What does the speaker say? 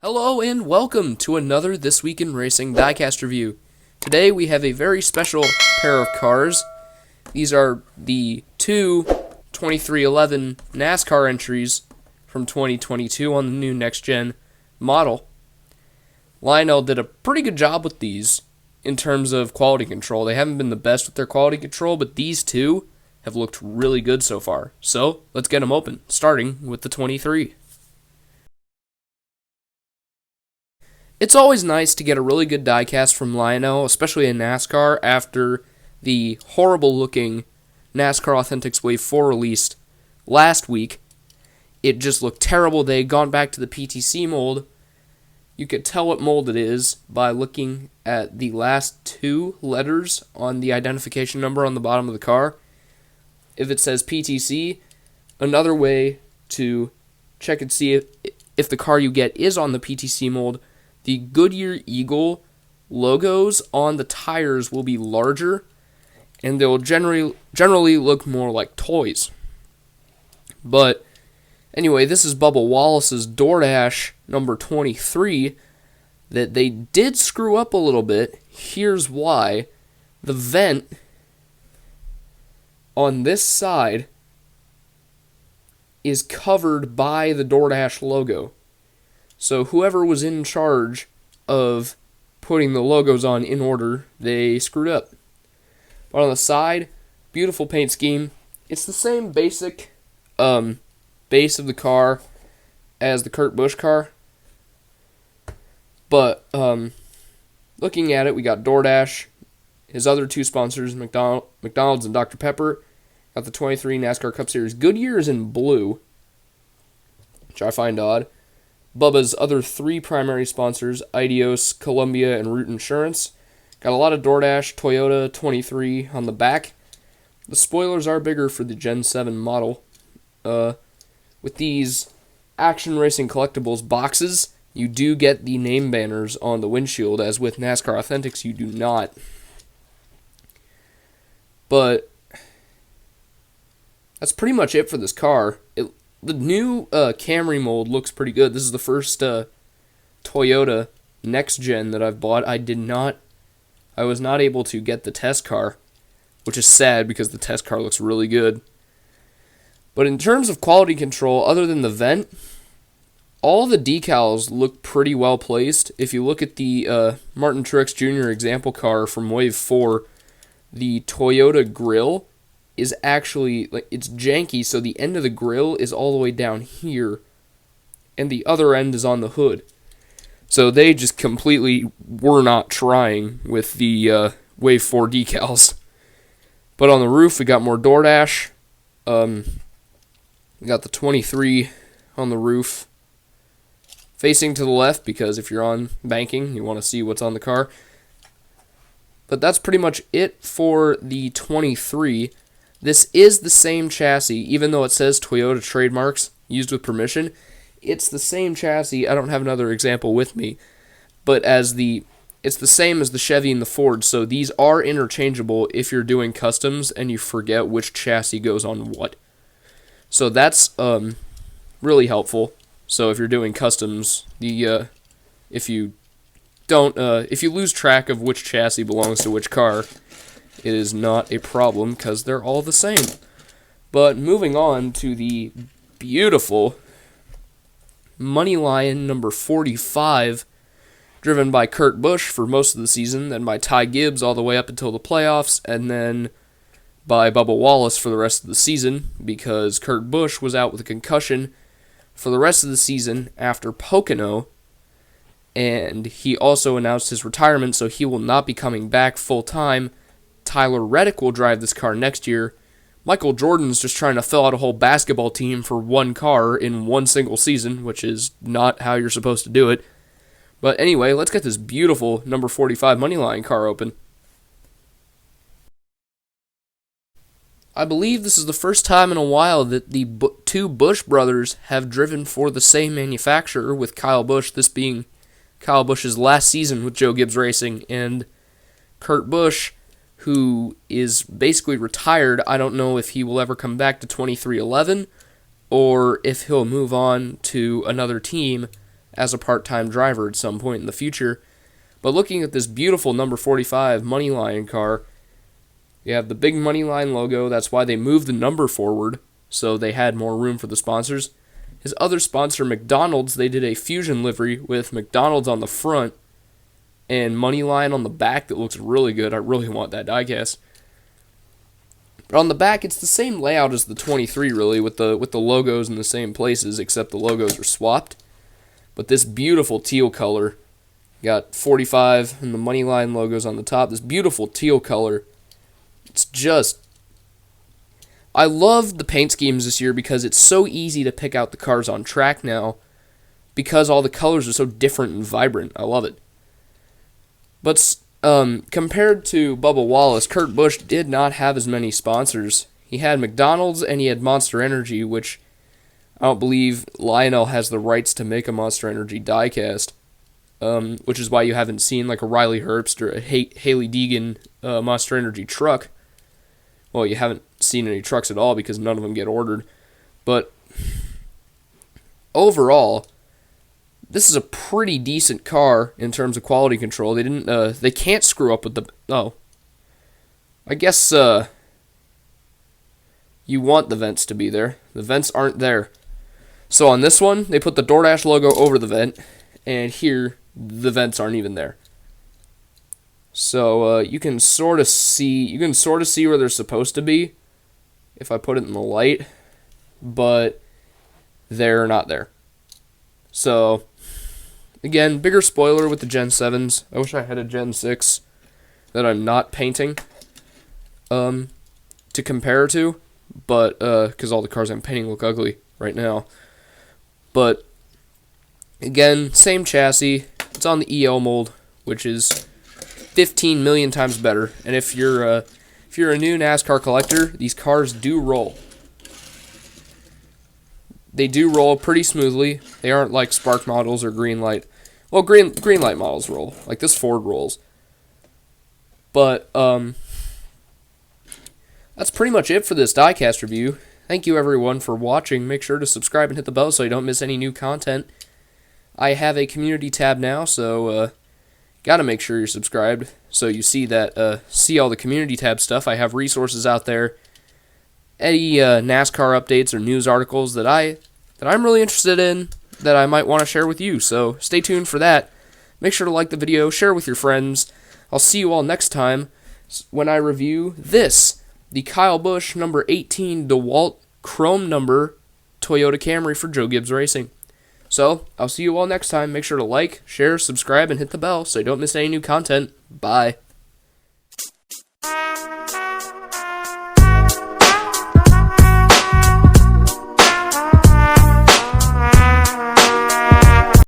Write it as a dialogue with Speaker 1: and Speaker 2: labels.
Speaker 1: Hello and welcome to another This Week in Racing Diecast review. Today we have a very special pair of cars. These are the two 2311 NASCAR entries from 2022 on the new next-gen model. Lionel did a pretty good job with these in terms of quality control. They haven't been the best with their quality control, but these two have looked really good so far. So let's get them open, starting with the 23. It's always nice to get a really good diecast from Lionel, especially in NASCAR, after the horrible-looking NASCAR Authentics Wave 4 released last week. It just looked terrible. They had gone back to the PTC mold. You could tell what mold it is by looking at the last two letters on the identification number on the bottom of the car. If it says PTC, another way to check and see if the car you get is on the PTC mold, the Goodyear Eagle logos on the tires will be larger, and they'll generally look more like toys. But anyway, this is Bubba Wallace's DoorDash number 23 that they did screw up a little bit. Here's why. The vent on this side is covered by the DoorDash logo. So whoever was in charge of putting the logos on in order, they screwed up. But on the side, beautiful paint scheme. It's the same basic base of the car as the Kurt Busch car. But looking at it, we got DoorDash, his other two sponsors, McDonald's and Dr. Pepper. Got the 23 NASCAR Cup Series. Goodyear is in blue, which I find odd. Bubba's other three primary sponsors, Ideos, Columbia, and Root Insurance. Got a lot of DoorDash, Toyota 23 on the back. The spoilers are bigger for the Gen 7 model. With these Action Racing Collectibles boxes, you do get the name banners on the windshield, as with NASCAR Authentics you do not. But that's pretty much it for this car. The new Camry mold looks pretty good. This is the first Toyota next gen that I've bought. I was not able to get the test car, which is sad because the test car looks really good. But in terms of quality control, other than the vent, all the decals look pretty well placed. If you look at the Martin Truex Jr. example car from Wave 4, the Toyota grille is actually, it's janky, so the end of the grill is all the way down here, and the other end is on the hood. So they just completely were not trying with the Wave 4 decals. But on the roof, we got more DoorDash. We got the 23 on the roof, facing to the left, because if you're on banking, you want to see what's on the car. But that's pretty much it for the 23. This is the same chassis, even though it says Toyota trademarks, used with permission. It's the same chassis. I don't have another example with me. But it's the same as the Chevy and the Ford, so these are interchangeable if you're doing customs and you forget which chassis goes on what. So that's really helpful. So if you're doing customs, if you lose track of which chassis belongs to which car, it is not a problem because they're all the same. But moving on to the beautiful Money Lion number 45, driven by Kurt Busch for most of the season, then by Ty Gibbs all the way up until the playoffs, and then by Bubba Wallace for the rest of the season, because Kurt Busch was out with a concussion for the rest of the season after Pocono, and he also announced his retirement, so he will not be coming back full-time. Tyler Reddick will drive this car next year. Michael Jordan's just trying to fill out a whole basketball team for one car in one single season, which is not how you're supposed to do it. But anyway, let's get this beautiful number 45 Moneyline car open. I believe this is the first time in a while that the two Busch brothers have driven for the same manufacturer, with Kyle Busch, this being Kyle Busch's last season with Joe Gibbs Racing, and Kurt Busch, who is basically retired. I don't know if he will ever come back to 2311 or if he'll move on to another team as a part-time driver at some point in the future. But looking at this beautiful number 45 Moneyline car, you have the big Moneyline logo. That's why they moved the number forward, so they had more room for the sponsors. His other sponsor, McDonald's, they did a fusion livery with McDonald's on the front and Moneyline on the back that looks really good. I really want that diecast. But on the back, it's the same layout as the 23, really, with the logos in the same places, except the logos are swapped. But this beautiful teal color, got 45 and the Moneyline logos on the top. This beautiful teal color. It's just... I love the paint schemes this year because it's so easy to pick out the cars on track now because all the colors are so different and vibrant. I love it. But compared to Bubba Wallace, Kurt Busch did not have as many sponsors. He had McDonald's and he had Monster Energy, which I don't believe Lionel has the rights to make a Monster Energy diecast, which is why you haven't seen like a Riley Herbst or a Haley Deegan Monster Energy truck. Well, you haven't seen any trucks at all because none of them get ordered. But overall, this is a pretty decent car in terms of quality control. They can't screw up with the... Oh. I guess, you want the vents to be there. The vents aren't there. So on this one, they put the DoorDash logo over the vent, and here, the vents aren't even there. So, you can sort of see where they're supposed to be, if I put it in the light, but they're not there. So... Again, bigger spoiler with the Gen 7s. I wish I had a Gen 6 that I'm not painting to compare to, but because all the cars I'm painting look ugly right now. But again, same chassis. It's on the EL mold, which is 15 million times better. And if you're a new NASCAR collector, these cars do roll. They do roll pretty smoothly. They aren't like Spark models or Green Light. Well, green light models roll. Like this Ford rolls. But, that's pretty much it for this diecast review. Thank you, everyone, for watching. Make sure to subscribe and hit the bell so you don't miss any new content. I have a community tab now, so, gotta make sure you're subscribed so you see all the community tab stuff. I have resources out there. Any, NASCAR updates or news articles that I'm really interested in, that I might want to share with you, so stay tuned for that. Make sure to like the video, share with your friends. I'll see you all next time when I review this, the Kyle Busch number 18 DeWalt Chrome number Toyota Camry for Joe Gibbs Racing. So, I'll see you all next time. Make sure to like, share, subscribe, and hit the bell so you don't miss any new content. Bye.